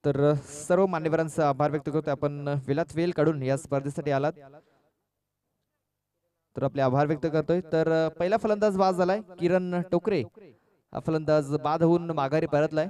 तर सर्व मान्यवरांचा आभार व्यक्त करतो. आपण वेळात वेळ काढून या स्पर्धेसाठी आलात, तर आपले आभार व्यक्त करतोय. तर पहिला फलंदाज बाद झालाय किरण टोकरे. हा फलंदाज बाद होऊन माघारी परतलाय.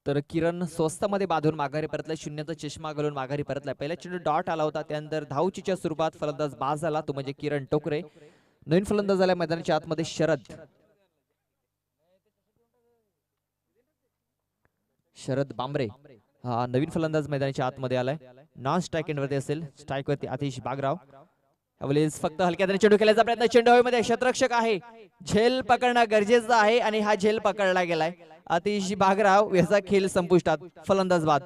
तर किरण स्वस्तामध्ये बांधून माघारी परतलाय. शून्याचा चष्मा घालून माघारी परतलाय. पहिला चेंडू डॉट आला होता, त्यानंतर धावचीच्या स्वरूपात फलंदाज बाद झाला, तो म्हणजे किरण टोकरे. नवीन फलंदाज आलाय मैदानाच्या आतमध्ये शरद. शरद बांबरे हा नवीन फलंदाज मैदानाच्या आतमध्ये आलाय. नॉन स्ट्राईक एंडवरती असेल, स्ट्राईक वरती आतिश बागराव. यावेळेस फक्त हलक्याने चेंडू खेळायचा प्रयत्न. चेंडू हवेमध्ये, क्षेत्ररक्षक आहे, झेल पकडणं गरजेचं आहे आणि हा झेल पकडला गेलाय. आतिश बागराव याचा खेळ संपुष्टात. फलंदाज बाद.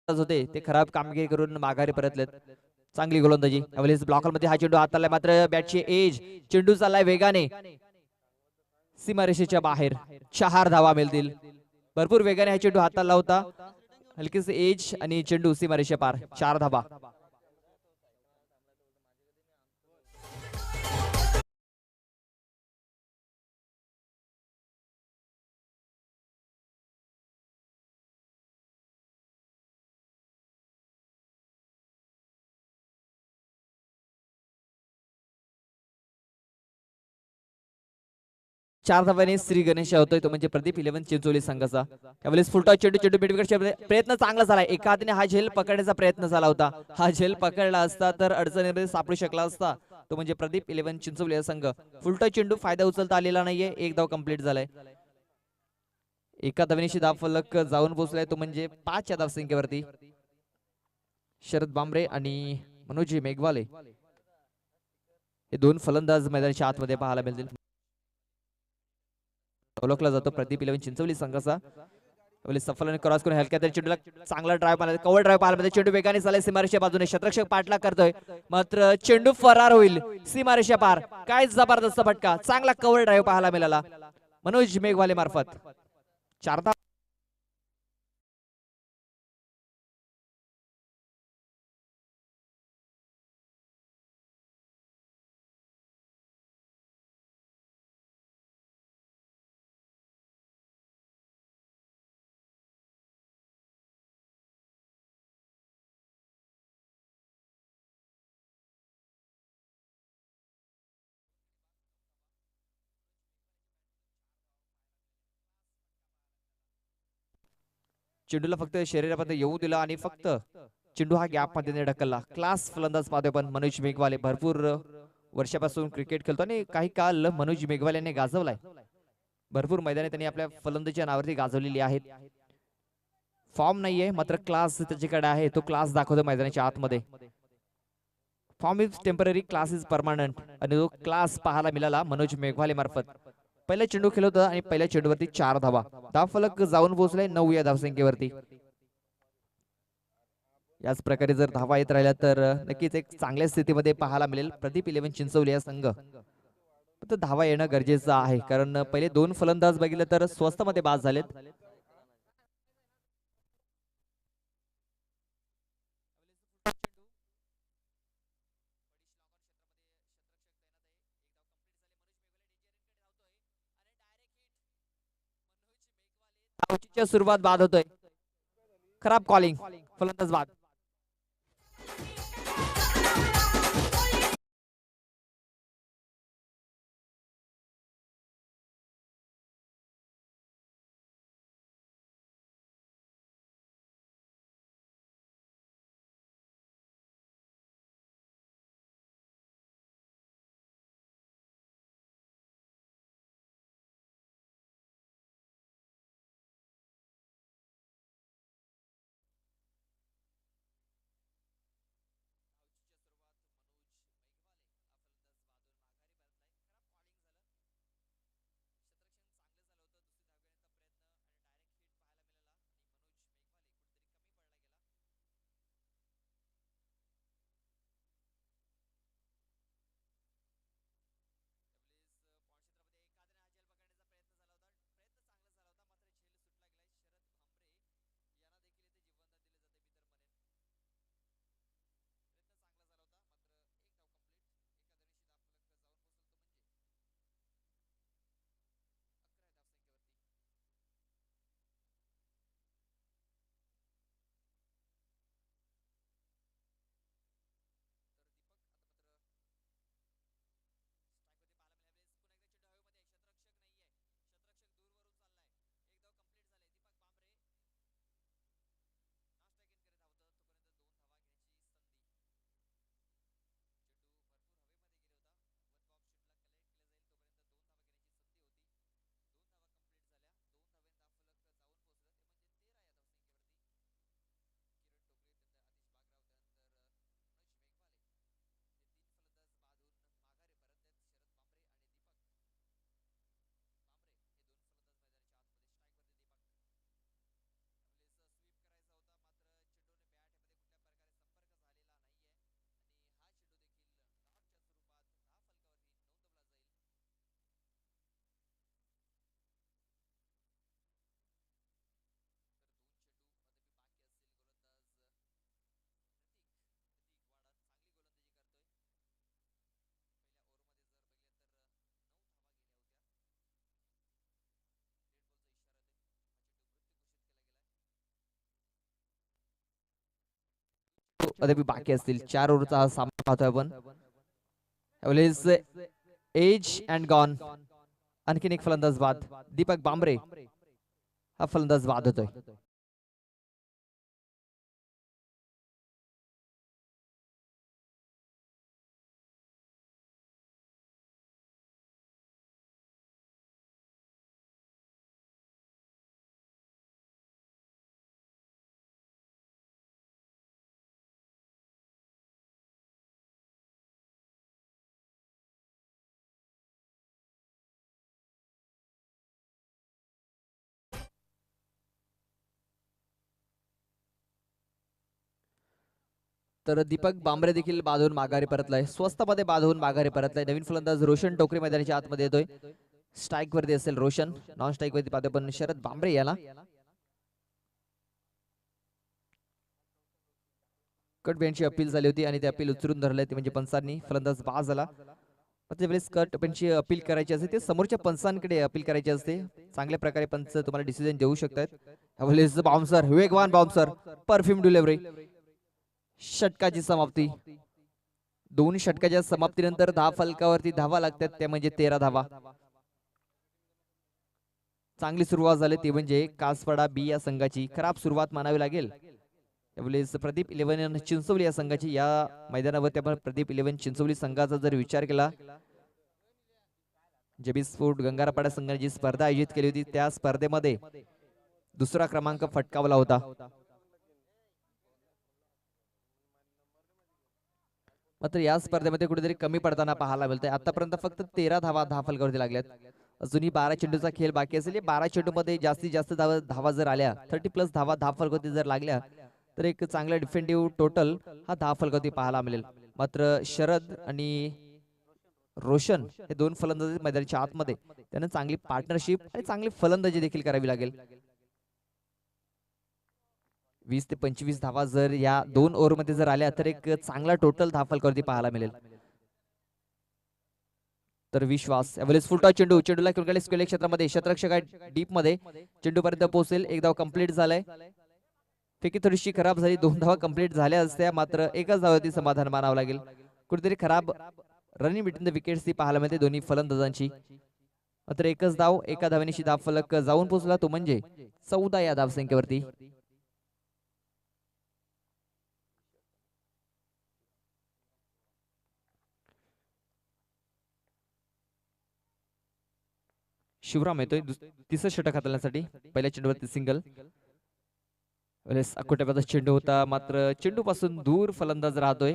होते ते खराब कामगिरी करून माघारी परतलेत. चांगली गोलंदाजी. यावेळेस ब्लॉकर मध्ये हा चेंडू हाताला, मात्र बॅटची एज, चेंडू चाललाय वेगाने सीमारेषेच्या बाहेर. 4 धावा मिळतील. भरपूर वेगाने हा चेंडू हाताला होता, हलकीच एज आणि चेंडू सीमारेषे पार. 4 धावा. चार धावाने श्री गणेश होतोय, तो म्हणजे प्रदीप 11 चिंचोली संघाचा. त्यावेळेस फुलटॉस चेंडू, चेंडू मिडविकेटच्या प्रयत्न चांगला झाला. एका हाताने हा झेल पकडण्याचा प्रयत्न झाला होता. हा झेल पकडला असता तर अडचणीमध्ये सापडू शकला असता, तो म्हणजे प्रदीप 11 चिंचोली संघ. फुलटॉस चेंडू, फायदा उचलता आलेला नाहीये. एक धाव कंप्लीट झालाय. एका धावेशी धाव फलक जाऊन पोहोचलाय, तो म्हणजे 5 या धावसंख्येवरती. शरद बांबरे आणि मनोज मेघवाले हे दोन फलंदाज मैदानाच्या आतमध्ये पाहायला मिळतील. ओळखला जातो प्रदीप 11 चिंचवली संघाचा. सफल क्रॉस करून हलक्या चेंडूला चांगला ड्राइव्ह पाहिला, कव्हर ड्राइव्ह पाहिला. चेंडू वेगाने चालय सीमारेषा बाजूने. क्षेत्ररक्षक पाठलाग करतोय, मात्र चेंडू फरार होईल सीमारेषा पार. काय जबरदस्त फटका, चांगला कव्हर ड्राइव्ह पाहायला मिळाला मनोज मेघवाले मार्फत. 4 धावा. चेंडूला फक्त शरीरामध्ये येऊ दिला आणि फक्त चेंडू हा गॅप मध्ये ढकलला. क्लास फलंदाज पाहतोय पण मनोज मेघवाले. भरपूर वर्षापासून क्रिकेट खेळतो आणि काही काळ मनोज मेघवाले यांनी गाजवलाय. भरपूर मैदाने त्यांनी आपल्या फलंदाजीच्या नावावरती गाजवलेली आहेत. फॉर्म नाहीये, मात्र क्लास त्याच्याकडे आहे. तो क्लास दाखवतो मैदानाच्या आतमध्ये. Form is temporary, class is permanent, आणि तो क्लास पाहायला मिळाला मनोज मेघवाले मार्फत. पहिला चेंडू खेळत होता आणि पहिल्या चेंडूवरती 4 धावा. धाव फलक जाऊन पोहोचलाय 9 या धावसंख्येवरती. याच प्रकारे जर धावा येत राहिल्या तर नक्कीच एक चांगल्या स्थितीमध्ये पाहायला मिळेल प्रदीप 11 चिंचवली या संघ. तर धावा येणं गरजेचं आहे, कारण पहिले 2 फलंदाज बघितले तर स्वस्त मध्ये बाद झालेत. धावचीच्या सुरुवात बाद होतोय. खराब कॉलिंग, फलंदाज बाद. अद्याप बाकी असतील. 4 ओव्हरचा हा सामना पाहतोय आपण. Edge and gone. आणखीन एक फलंदाज बाद. दीपक बांबरे हा फलंदाज बाद होतोय. तर दीपक बांबरे देखील बांधून माघारी परतलाय. स्वस्तमध्ये बांधून माघारी परतलाय. नवीन फलंदाज रोशन टोकरे मैदानाच्या आतमध्ये येतोय. स्ट्राईक वरती असेल रोशन. नॉन स्ट्राईक वरती पाहतोय पण शरद बांबरे याला कट बेंचची अपील झाली होती आणि ते अपील उचलून धरले ते म्हणजे पंचांनी. फलंदाज बाद झाला. त्यावेळेस कट बेंचची अपील करायची असते ते समोरच्या पंचांकडे अपील करायची असते. चांगल्या प्रकारे पंच तुम्हाला डिसिजन देऊ शकतात. त्यावेळेस बाउन्सर, वेगवान बाउन्सर, परफ्यूम डिलिव्हरी. षटकाची समाप्ती. दोन षटकाच्या समाप्तीनंतर 10 फलकावरती धावा लागतात ते म्हणजे 13 धावा. चांगली सुरुवात झाली ती म्हणजे कासवाडा बी या संघाची. खराब सुरुवात मानावी लागेल त्यावेळेस प्रदीप 11 चिंचवली या संघाची. या मैदानावरती आपण प्रदीप 11 चिंचवली संघाचा जर विचार केला, जेबी स्पोर्ट गंगारापाडा संघाने जी स्पर्धा आयोजित केली होती त्या स्पर्धेमध्ये दुसरा क्रमांक फटकावला होता. मात्र या स्पर्धेमध्ये कुठेतरी कमी पडताना पाहायला मिळतंय. आतापर्यंत फक्त 13 धावा 10 फलकावरती लागल्यात. अजूनही 12 चेंडूचा खेळ बाकी असेल. 12 चेंडू मध्ये जास्तीत जास्त धावा जर आल्या 30+ धावा 10 फलकावरती जर लागल्या तर एक चांगला डिफेंडिव्ह टोटल हा 10 फलकावरती पाहायला मिळेल. मात्र शरद आणि रोशन हे दोन फलंदाज मैदानाच्या आतमध्ये त्यांना चांगली पार्टनरशिप आणि चांगली फलंदाजी देखील करावी लागेल. 20 ते 25 धावा जर या 2 ओव्हरमध्ये जर आल्या तर एक चांगला टोटल 10 फलकावरती पाहायला मिळेल. तर विश्वास यावेळेस फुलटॉस चेंडू, चेंडूला स्क्वेअर क्षेत्रामध्ये क्षेत्ररक्षक डीप मध्ये चेंडू पर्यंत पोहोचेल. एक धाव कंप्लीट झालाय. फेकी थोडीशी खराब झाली, 2 धावा कंप्लीट झाल्या असत्या, मात्र एकच धावावरती समाधान मानावं लागेल. कुठेतरी खराब रनिंग बिटवीन द विकेट्स ती पाहायला मिळते दोन्ही फलंदाजांची. मात्र एकच धाव, एका धावेनिशी धाव फलक जाऊन पोहोचला, तो म्हणजे 14 या धावसंख्येवरती. शिवराम येतोय तिसरं षटक हाताळण्यासाठी. पहिल्या चेंडूवरती सिंगल. अकोट्याचा चेंडू होता, मात्र चेंडू पासून दूर फलंदाज राहतोय.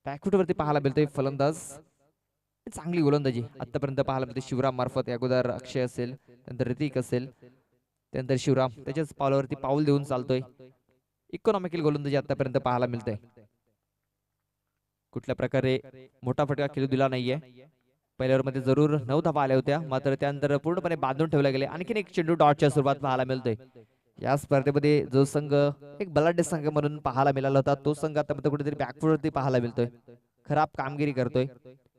बॅकफुटवरती पाहायला मिळतोय फलंदाज. चांगली गोलंदाजी आतापर्यंत पाहायला मिळते शिवराम मार्फत. अगोदर अक्षय असेल, त्यानंतर ऋतिक असेल, त्यानंतर शिवराम त्याच्याच पावलावरती पाऊल देऊन चालतोय. इकॉनॉमिकल गोलंदाजी आतापर्यंत पाहायला मिळते. कुठल्या प्रकारे मोठा फटका खेळू दिला नाहीये. पहिल्या ओव्हरमध्ये जरूर 9 धावा आल्या होत्या, मात्र त्यानंतर पूर्णपणे बांधून ठेवले गेले. आणखीन एक चेंडू डॉटच्या स्वरूपात पाहायला मिळतोय. या स्पर्धेमध्ये जो संघ एक बलाढ्य संघ म्हणून पाहायला मिळाला होता, तो संघ आता कुठेतरी बॅकफुटवरती पाहायला मिळतोय. खराब कामगिरी करतोय.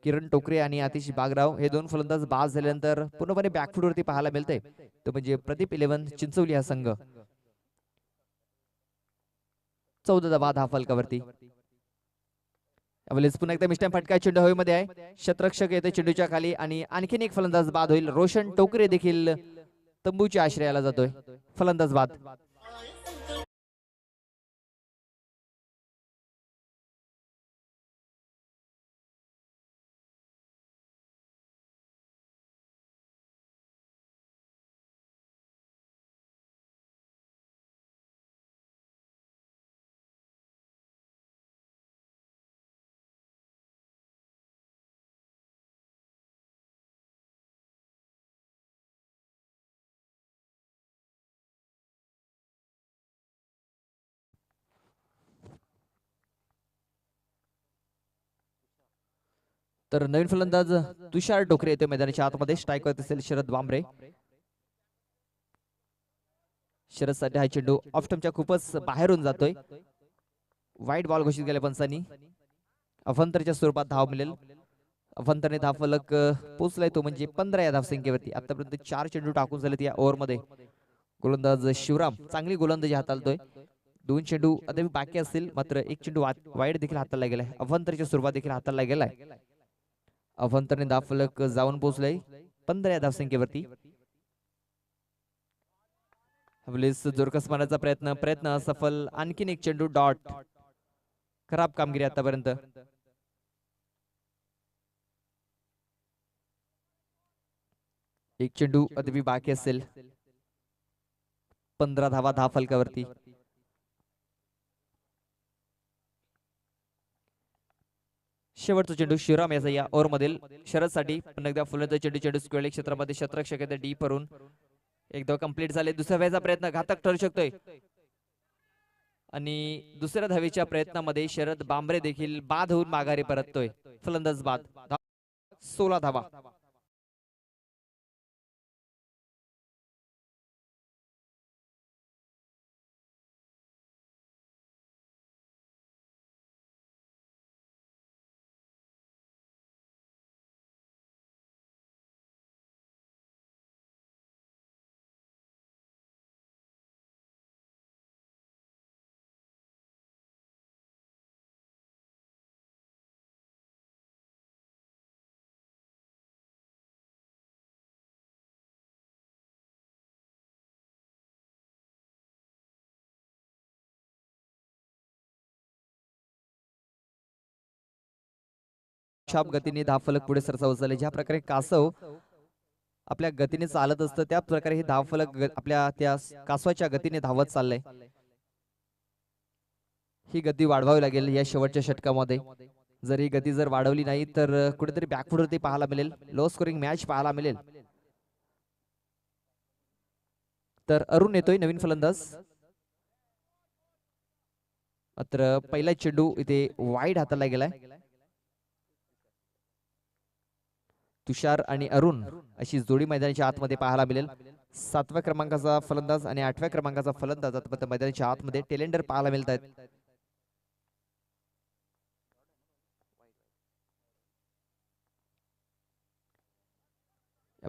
किरण टोकरे आणि आतिश बागराव हे दोन फलंदाज बाद झाल्यानंतर पूर्णपणे बॅकफुटवरती पाहायला मिळतंय. तो म्हणजे प्रदीप 11 चिंचवली हा संघ. 14 धावा धाव फलकावरती. पुन्हा एकदा मिस्टर फटका चेंडू हवेमध्ये आहे. क्षेत्ररक्षक येते चेंडूच्या खाली आणि आणखीन एक फलंदाज बाद होईल. रोशन टोकरे देखील तंबूच्या आश्रयाला जातोय. फलंदाज बाद. तर नवीन फलंदाज तुषार टोकरे येते मैदानाच्या आतमध्ये. स्ट्राईक करत असेल शरद बांबरे. शरद साठी हा चेंडू ऑफ स्टंपच्या खूपच बाहेरून जातोय. वाईट बॉल घोषित केल्या पंचांनी. अफंतरच्या स्वरूपात धाव मिळेल. अफंतरने धाव फलक पोहोचलाय, तो म्हणजे 15 या धावसंख्येवरती. आतापर्यंत 4 चेंडू टाकून झालेत या ओव्हरमध्ये. गोलंदाज शिवराम चांगली गोलंदाजी हाताळतोय. 2 चेंडू अद्याप बाकी असतील, मात्र एक चेंडू वाईट देखील हाताळला गेलाय. अफंतरच्या स्वरूपात देखील हाताळला गेलाय. अफंतरने धाव फलक जाऊन पोहोचलाय 15 या धावसंख्येवरती. जोरकस मारण्याचा प्रयत्न सफल. आणखीन एक चेंडू डॉट. खराब कामगिरी आतापर्यंत. एक चेंडू अद्याप बाकी असेल. 15 धावा धाव फलकावरती. शेवटचा चेंडू शिवराम याचा या ओव्हर मधील. शरद साठी पुन्हा एकदा फुलंदाज चेंडू स्क्वेअर क्षेत्रामध्ये क्षेत्ररक्षक येते डीप वरून. एकदा कंप्लीट झाले. दुसऱ्या धावेचा प्रयत्न घातक ठरू शकतोय आणि दुसऱ्या धावेच्या प्रयत्नामध्ये शरद बांबरे देखील बाद होऊन माघारी परततोय. फलंदाज बाद. 16 धावा. छाप गतीने धाव फलक पुढे सरसावत झाले. ज्या प्रकारे कासव आपल्या गतीने चालत असतं, त्या प्रकारे हे धाव फलक आपल्या त्या कासवाच्या गतीने धावत चाललंय. ही गती वाढवावी लागेल या शेवटच्या षटकामध्ये. जर ही गती वाढवली नाही तर कुठेतरी बॅकफुटवरती पाहायला मिळेल. लो स्कोरिंग मॅच पाहायला मिळेल. तर अरुण येतोय नवीन फलंदाज. मात्र पहिला चेंडू इथे वाईड हाताला गेलाय. तुषार आणि अरुण अशी जोडी मैदानाच्या आतमध्ये पाहायला मिळेल. 7व्या क्रमांकाचा फलंदाज आणि 8व्या क्रमांकाचा फलंदाज आता मैदानाच्या आतमध्ये टेलेंडर पाहायला मिळत आहेत.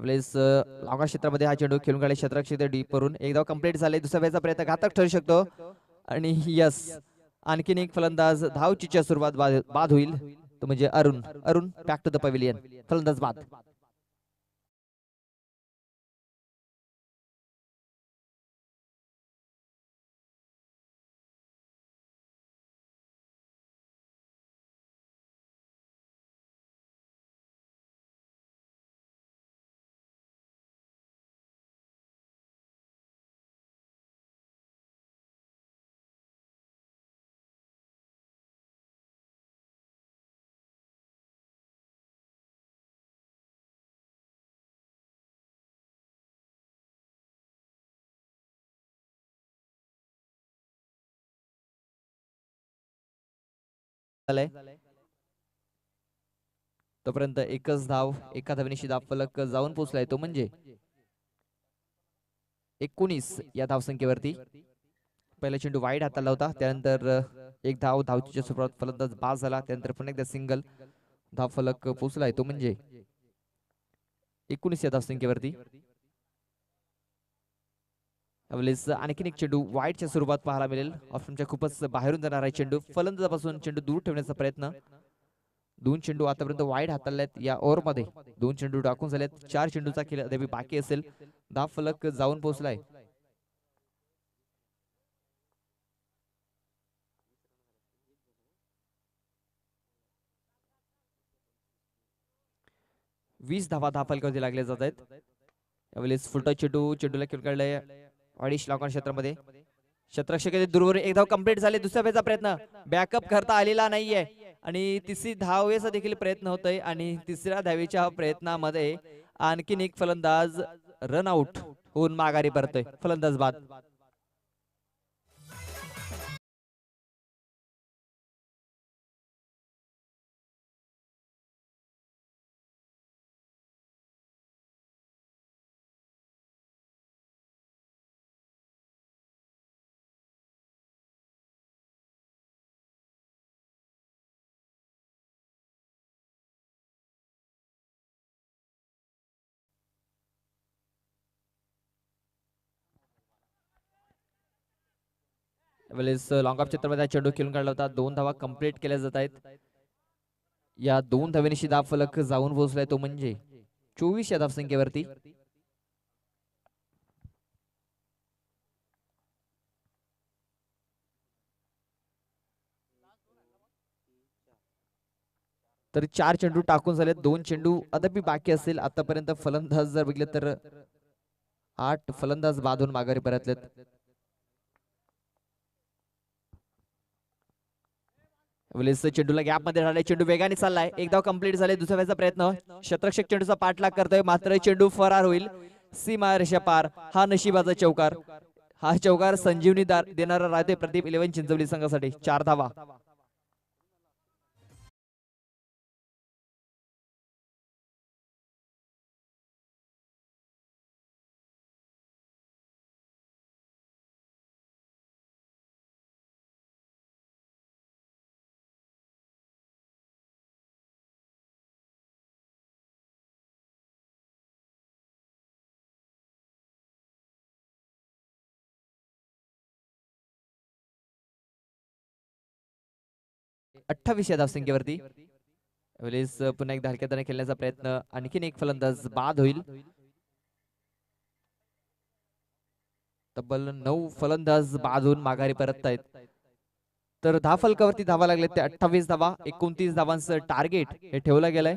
आपलेच लॉंगा क्षेत्रामध्ये हा चेंडू खेळून काढले क्षेत्र क्षेत्र डीप वरून एक धाव कंप्लीट झाले. दुसऱ्या वेळेचा प्रयत्न घातक ठरू शकतो आणि यस आणखीन एक फलंदाज धावचीच्या सुरुवात बाद होईल तो म्हणजे Arun. Arun back to the pavilion, फलंदाज बाद. तोपर्यंत एकच धाव, एका धावेनिशी धाव फलक जाऊन पोहोचलाय तो म्हणजे 19 या धावसंख्येवरती. पहिला चेंडू वाईड हाताला होता, त्यानंतर एक धाव धावचीच्या सुरुवात फलंदाज बाद झाला, त्यानंतर पुन्हा एकदा सिंगल धाव फलक पोहोचलाय तो म्हणजे 19 या धावसंख्येवरती. आणखीन एक चेंडू वाईडच्या स्वरूपात पाहायला मिळेल. ऑप्शनच्या खूपच बाहेरून जाणार आहे चेंडू. फलंदाजापासून चेंडू दूर ठेवण्याचा प्रयत्न. दोन चेंडू आतापर्यंत वाईड हाताळल्यात या ओव्हरमध्ये. दोन चेंडू टाकून झालेत. 4 चेंडूचा खेळ अद्याप बाकी असेल. धाव फलक जाऊन पोहोचलाय. वीस धावा धाव फलकावरती लागले जात आहेत. यावेळेस फुलटा चेंडू चेंडूला खेळ काढलाय अडीच लॉकॉन क्षेत्रामध्ये. क्षेत्ररक्षक दूरवर एक धाव कंप्लीट झाले. दुसऱ्या वेळेचा प्रयत्न बॅकअप करता आलेला नाहीये आणि तिसरी धावेचा देखील प्रयत्न होतोय आणि तिसऱ्या धावेच्या प्रयत्नामध्ये आणखीन एक फलंदाज रन आउट होऊन माघारी परतोय, फलंदाज बाद. लॉंग ऑफ चित्रामध्ये चेंडू खेळून काढला होता. 2 धावा कंप्लीट केल्या जात आहेत. या 2 धावेनिशी धाव फलक जाऊन पोहोचलाय तो म्हणजे 24 या धावसंख्येवरती. तर 4 चेंडू टाकून झाले. 2 चेंडू अद्याप बाकी असेल. आतापर्यंत फलंदाज जर बघितले तर 8 फलंदाज बाधून माघारी परतलेत. चेंडूला गॅप मध्ये राहिलाय. चेंडू वेगाने चाललाय. एक धाव कंप्लीट झाले. दुसऱ्या वेळेचा प्रयत्न. क्षेत्ररक्षक चेंडूचा पाठलाग करतोय मात्र चेंडू फरार होईल सीमा रेषा पार. हा नशिबाचा चौकार. हा चौकार संजीवनी देणारा राहते प्रदीप 11 चिंचवली संघासाठी. 4 धावा. अठ्ठावीस या धावसंख्येवरती. पुन्हा एकदा हलक्यात खेळण्याचा प्रयत्न. आणखीन एक फलंदाज बाद होईल. तब्बल 9 फलंदाज बाद होऊन माघारी परतत आहेत. तर धाव फलकावरती धावा लागले ते 28 धावा. 29 धावांचं टार्गेट हे ठेवलं गेलंय.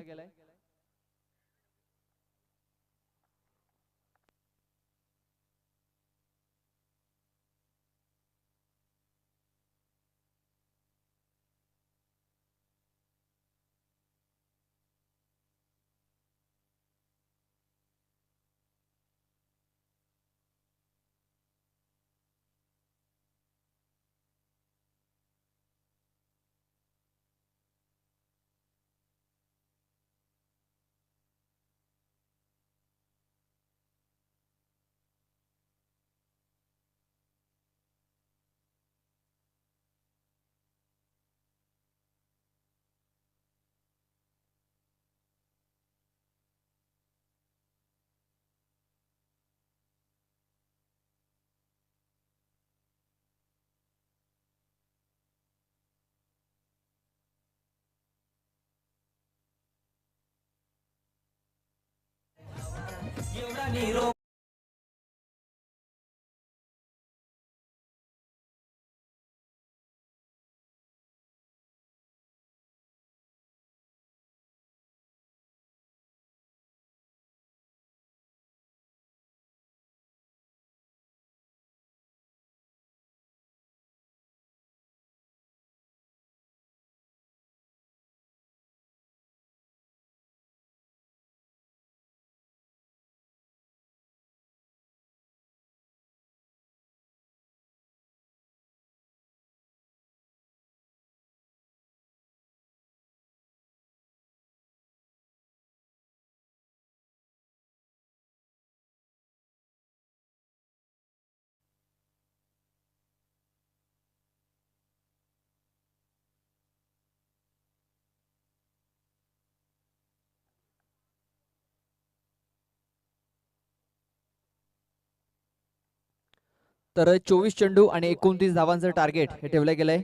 तर 24 चेंडू आणि 29 धावांचं टार्गेट हे ठेवलं गेलंय.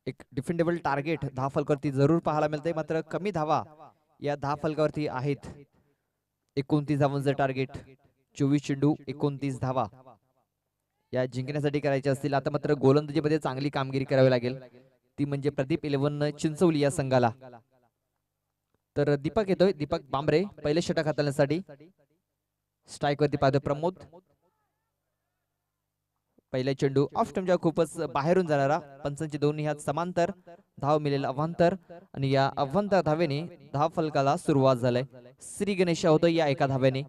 एक डिफेंडेबल टार्गेट 10 फलकावरती जरूर पाहायला मिळते, मात्र कमी धावा या 10 फलकावरती आहेत. 29 धावांचं टार्गेट, 24 चेंडू 29 धावा या जिंकण्यासाठी करायचे असतील. आता मात्र गोलंदाजीमध्ये चांगली कामगिरी करावी लागेल, ती म्हणजे प्रदीप 11 चिंचवली या संघाला. तर दीपक येतोय, दीपक बांबरे पहिले षटक हाताळण्यासाठी. स्ट्राईक वरती पाहतोय प्रमोद. पहिला चेंडू ऑफ स्टंपच्या खूपच बाहेरून जाणारा, पंचांची दोन्ही हात समांतर, धाव मिळेल अवांतर आणि या अवांतर धावेने 10 फलकाला सुरुवात झाली. श्री गणेश होतो या एका धावेने.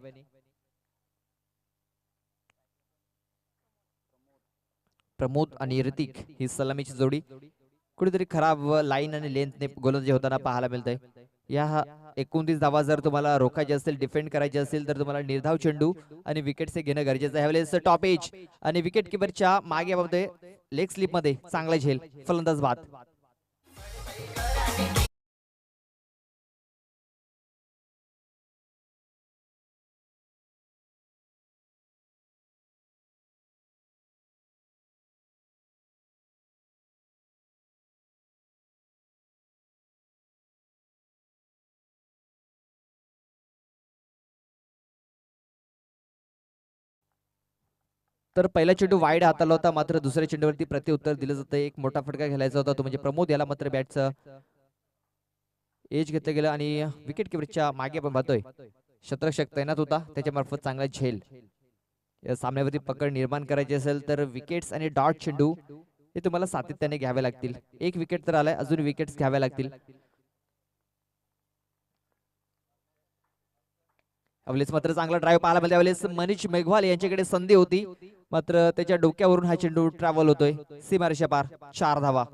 प्रमोद आणि ऋतिक ही सलामीची जोडी कुठेतरी खराब लाईन आणि लेंथने गोलंदाजी होताना पाहायला मिळतंय. या 29 धावा जर तुम्हाला रोखायचे असतील, डिफेंड करायचे असेल, तर तुम्हाला निर्धाव चेंडू आणि विकेट्स घेणं गरजेचं आहे. यावेळेस टॉप एज आणि विकेट किपरच्या मागे मध्ये लेग स्लिप मध्ये चांगला झेल फलंदाज बाद. तर पहिला चेंडू वाईड हाताला होता, मात्र दुसऱ्या चेंडूवरती प्रत्युत्तर दिलं जातं. एक मोठा फटका खेळायचा होता, तो म्हणजे प्रमोद याला मात्र बॅटचं एज घेतलं गेलं आणि विकेट किपरच्या मागे आपण पाहतोय शतरक्षक तैनात होता, त्याच्या मार्फत चांगला झेल. या सामन्यावरती पकड निर्माण करायची असेल तर विकेट्स आणि डॉट चेंडू हे तुम्हाला सातत्याने घ्यावे लागतील. एक विकेट तर आलाय, अजून विकेट्स घ्याव्या लागतील. यावेळेस मात्र चांगला ड्राईव्ह पाहायला मिळाला. यावेळेस मनीष मेघवाल यांच्याकडे संधी होती, मात्र त्याच्या डोक्यावरून हा चेंडू ट्रॅव्हल होतोय सीमारेषा पार. 4 धावा.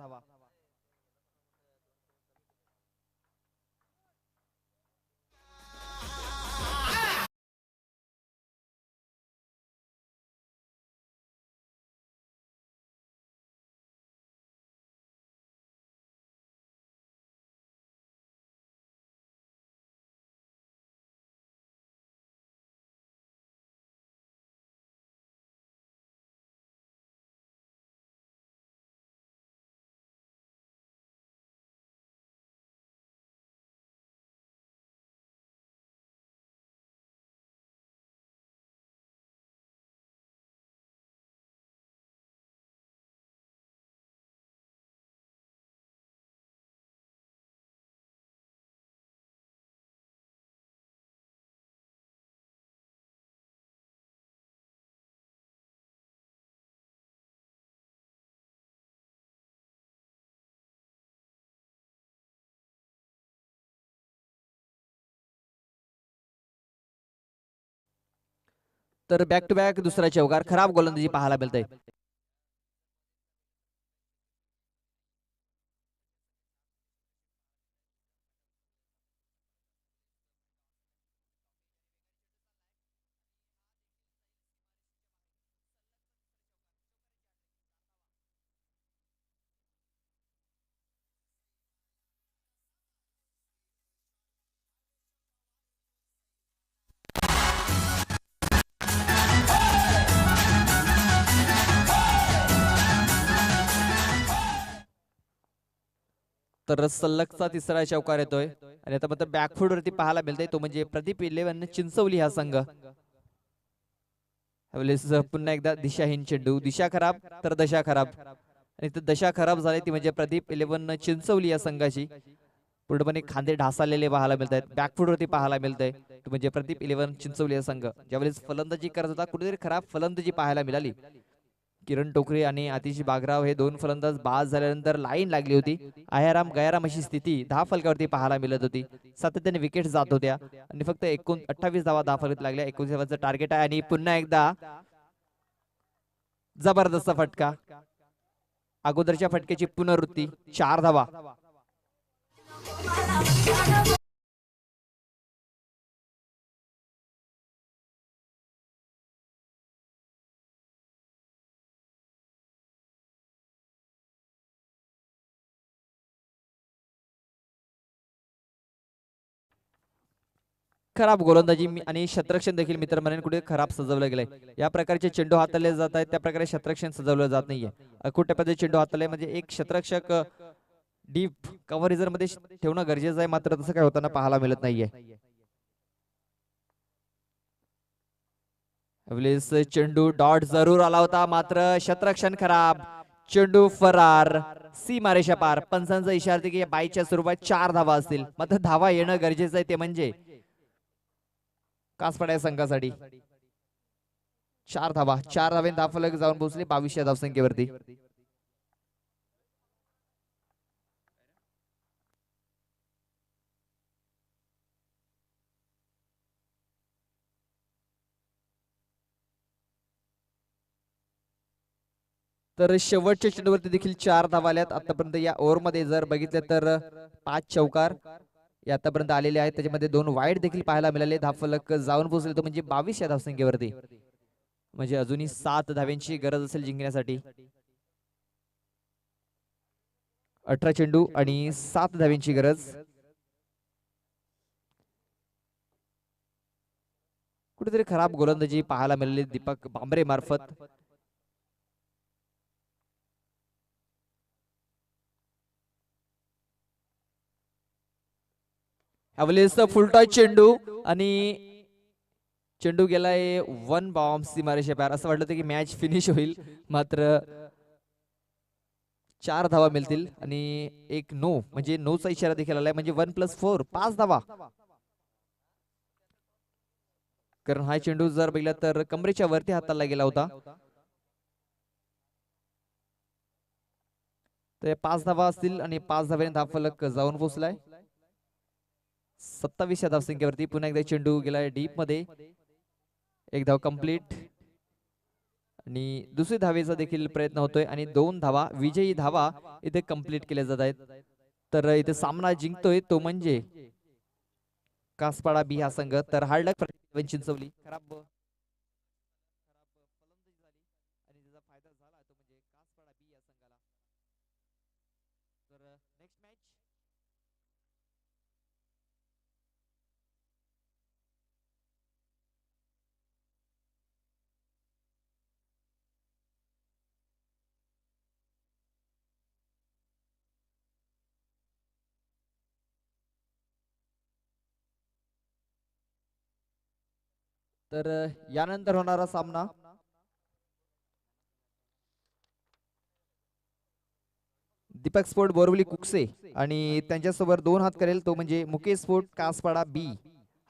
तर बॅक टू बॅक दुसरा चौकार, खराब गोलंदाजी पाहायला मिळते. तर सलगचा तिसरा चौकार येतोय आणि आता मात्र बॅकफूट वरती पाहायला मिळतंय तो म्हणजे प्रदीप 11 चिंचवली हा संघ. यावेळेस पुन्हा एकदा दिशाहीन चेंडू, दिशा खराब तर दशा खराब आणि तर दशा खराब झाली ती म्हणजे प्रदीप 11 चिंचवली या संघाची. पूर्णपणे खांदे ढासालेले पाहायला मिळत आहेत, बॅकफूट वरती पाहायला मिळतंय तो म्हणजे प्रदीप 11 चिंचवली या संघ. ज्यावेळेस फलंदाजी करत होता कुठेतरी खराब फलंदाजी पाहायला मिळाली. किरण टोकरे आणि आतिश बागराव हे दोन फलंदाज बाद झाल्यानंतर लाईन लागली होती. आयाराम गयाराम अशी स्थिती 10 फलकावरती पाहायला मिळत होती. सातत्याने विकेट जात होत्या आणि फक्त 28 धावा 10 फलकात लागल्या. 19 धावांचं टार्गेट आहे आणि पुन्हा एकदा जबरदस्त फटका. अगोदरच्या फटक्याची पुनरावृत्ती, 4 धावा. खराब गोलंदाजी आणि शतरक्षण देखील मित्र म्हणून कुठे खराब सजवलं गेलंय. या प्रकारचे चेंडू हाताळले जात आहेत त्या प्रकारे शतरक्षण सजवलं जात नाहीये. अकुट टप्प्यात चेंडू हाताळले म्हणजे एक शतरक्षक डीप कव्हर रिझर्व मध्ये ठेवणं गरजेचं आहे, मात्र तसं काय होताना पाहायला मिळत नाहीये. चेंडू डॉट जरूर आला होता मात्र शतरक्षण खराब, चेंडू फरार, सीमारेषा पार. पंचांचा इशारा की बाईच्या स्वरूपात 4 धावा असतील, मात्र धावा येणं गरजेचं आहे ते म्हणजे कासपाड्या संघासाठी 4 धावा. 4 धावे 10 फलक जाऊन पोहोचले 22 या धावसंख्येवरती. तर शेवटच्या चेंडूवरती देखील 4 धावा आल्यात आतापर्यंत या ओव्हर मध्ये. जर बघितलं तर 5 चौकार या आतापर्यंत आलेले आहेत, त्याच्यामध्ये 2 वाईड देखील पाहायला मिळाले. 10 फलक जाऊन पोहोचले तो म्हणजे 22 या धावसंख्येवरती. म्हणजे अजूनही 7 धाव्यांची गरज असेल जिंकण्यासाठी. 18 चेंडू आणि 7 धाव्यांची गरज. कुठेतरी खराब गोलंदाजी पाहायला मिळाली दीपक भांबरे मार्फत. यावेळेस फुलटॉस चेंडू आणि चेंडू गेलाय 1 बॉम्ब सीमारेषे पार. असं वाटलं होतं की मॅच फिनिश होईल, मात्र 4 धावा मिळतील आणि एक नो म्हणजे नोचा इशारा देखील आलाय म्हणजे 1+4 5 धावा. कारण हा चेंडू जर बघितला तर कमरेच्या वरती हाताला गेला होता. तर 5 धावा असतील आणि 5 धाव्याने 10 फलक जाऊन पोहोचलाय 27 या धावसंख्येवरती. पुन्हा एकदा चेंडू गेलाय डीप मध्ये, एक धाव कंप्लीट आणि दुसरी धावेचा देखील प्रयत्न होतोय आणि 2 धावा विजयी धावा इथे कंप्लीट केल्या जात आहेत. तर इथे सामना जिंकतोय तो म्हणजे कासपाडा बी हा संघ. तर हार्ड लक चिंचवली. खराब आणि त्याचा फायदा झाला तो म्हणजे कासपाडा बी या संघाला. तर नेक्स्ट मॅच तर यानंतर होणारा सामना दीपक स्पोर्ट बोरवली कुकसे आणि त्यांच्यासोबत 2 हात करेल तो म्हणजे मुकेश स्पोर्ट कासपाडा बी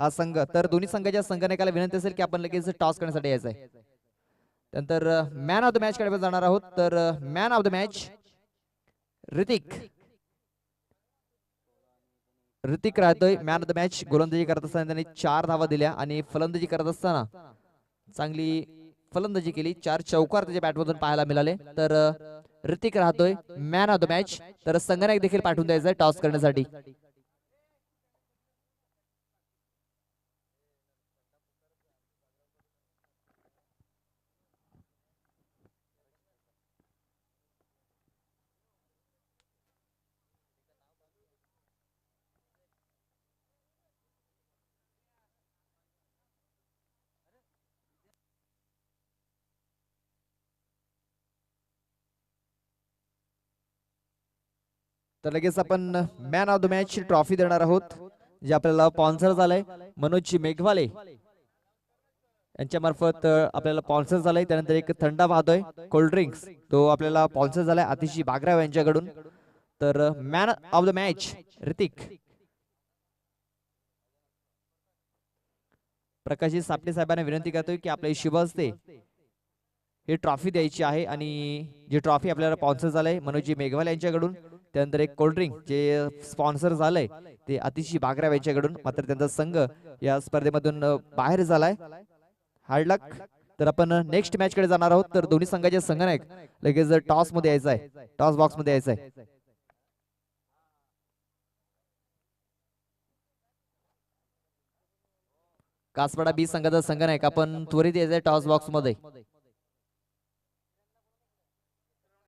हा संघ. तर दोन्ही संघाच्या संघनायकाला विनंती असेल की आपण लगेच टॉस करण्यासाठी यायचं आहे. त्यानंतर मॅन ऑफ द मॅच कडे जाणार आहोत. तर man of the match Hrithik राहतोय मॅन ऑफ द मॅच. गोलंदाजी करत असताना त्यांनी 4 धावा दिल्या आणि फलंदाजी करत असताना चांगली फलंदाजी केली. 4 चौकार त्याच्या बॅटमधून पाहायला मिळाले. तर ऋतिक राहतोय मॅन ऑफ द मॅच. तर संघनायक देखील पाठवून द्यायचं टॉस करण्यासाठी. तर लगेच आपण मॅन ऑफ द मॅच ची ट्रॉफी देणार आहोत, जे आपल्याला स्पॉन्सर झालंय मनोज मेघवाले यांच्या मार्फत आपल्याला स्पॉन्सर झालंय. त्यानंतर एक थंडा वाहतोय कोल्ड ड्रिंक्स, तो आपल्याला स्पॉन्सर झालाय आतिशी बागराव यांच्याकडून. तर man of the match Hrithik. प्रकाशजी सापटे साहेबांना विनंती करतोय की आपल्या शुभ हस्ते ही ट्रॉफी द्यायची आहे, आणि जी ट्रॉफी आपल्याला स्पॉन्सर झालंय मनोजी मेघवाल यांच्याकडून. त्यानंतर एक कोल्ड्रिंक जे स्पॉन्सर झालंय ते अतिशी बागराव यांच्याकडून. मात्र त्यांचा संघ या स्पर्धेमधून बाहेर झालाय. हार्ड लक. तर आपण नेक्स्ट मॅच कडे जाणार आहोत. तर दोन्ही संघाचे संघनायक लगेच टॉस मध्ये यायचा आहे, टॉस बॉक्स मध्ये यायचा आहे. कासवाडा बी संघाचा संघनायक आपण त्वरित यायचंय टॉस बॉक्स मध्ये.